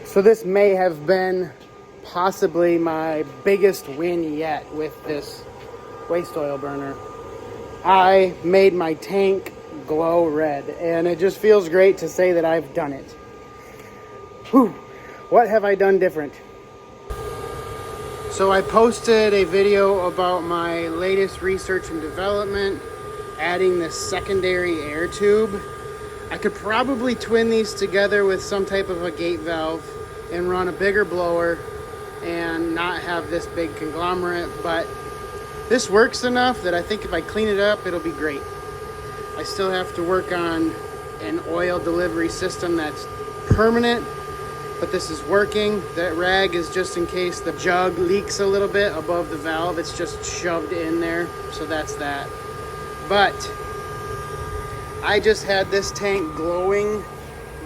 So this may have been possibly my biggest win yet with this waste oil burner. I made my tank glow red, and it just feels great to say that I've done it. Whew. What have I done different? So I posted a video about my latest research and development, adding this secondary air tube. I could probably twin these together with some type of a gate valve and run a bigger blower and not have this big conglomerate, but this works enough that I think if I clean it up, it'll be great. I still have to work on an oil delivery system that's permanent, but this is working. That rag is just in case the jug leaks a little bit above the valve. It's just shoved in there, so that's that. But I just had this tank glowing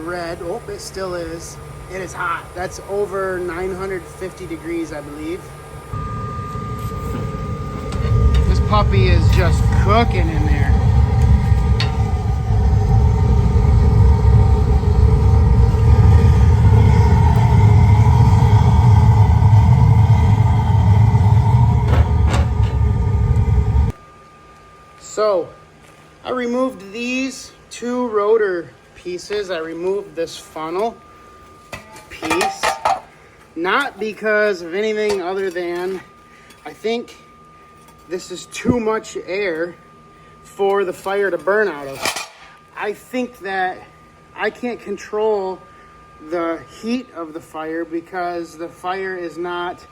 red. Oh, it still is. It is hot. That's over 950 degrees, I believe. This puppy is just cooking in there. So I removed these two rotor pieces. I removed this funnel piece, not because of anything other than I think this is too much air for the fire to burn out of. I think that I can't control the heat of the fire because the fire is not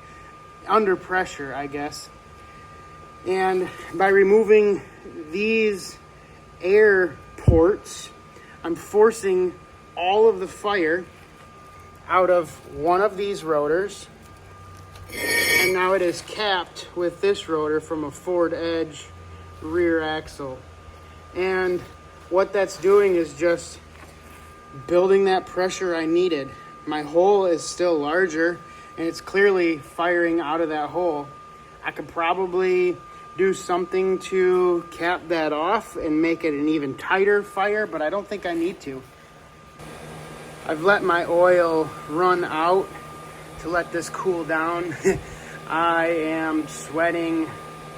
under pressure, I guess. And by removing these air ports, I'm forcing all of the fire out of one of these rotors, and now it is capped with this rotor from a Ford Edge rear axle. And what that's doing is just building that pressure I needed. My hole is still larger, and it's clearly firing out of that hole. I could probably do something to cap that off and make it an even tighter fire, but I don't think I need to. I've let my oil run out to let this cool down. I am sweating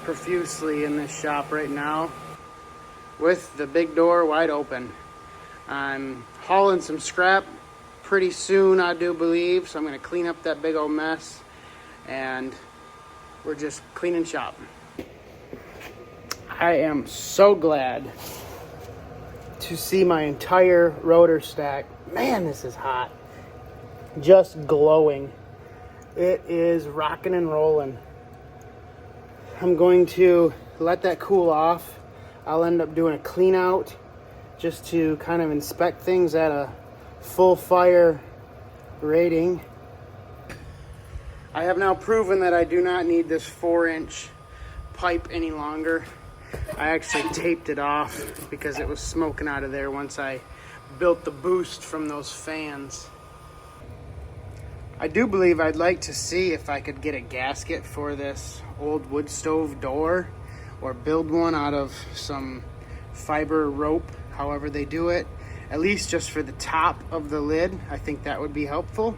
profusely in this shop right now with the big door wide open. I'm hauling some scrap pretty soon, I do believe, so I'm gonna clean up that big old mess, and we're just cleaning shop. I am so glad to see my entire rotor stack. Man, this is hot. Just glowing. It is rocking and rolling. I'm going to let that cool off. I'll end up doing a clean out just to kind of inspect things at a full fire rating. I have now proven that I do not need this 4-inch pipe any longer. I actually taped it off because it was smoking out of there once I built the boost from those fans. I do believe I'd like to see if I could get a gasket for this old wood stove door, or build one out of some fiber rope, however they do it, at least just for the top of the lid. I think that would be helpful.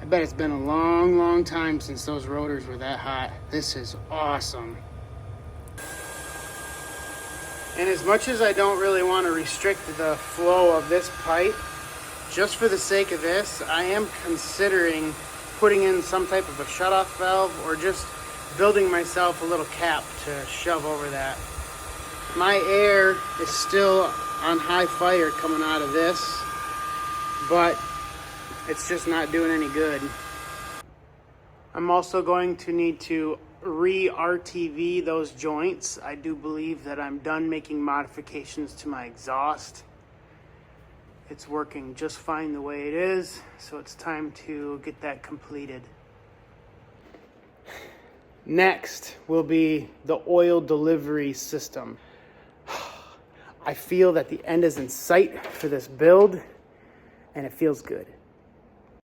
I bet it's been a long time since those rotors were that hot. This is awesome. And as much as I don't really want to restrict the flow of this pipe, just for the sake of this, I am considering putting in some type of a shutoff valve, or just building myself a little cap to shove over that. My air is still on high fire coming out of this, but it's just not doing any good. I'm also going to need to re-RTV those joints. I do believe that I'm done making modifications to my exhaust. It's working just fine the way it is, so it's time to get that completed. Next will be the oil delivery system. I feel that the end is in sight for this build, and it feels good.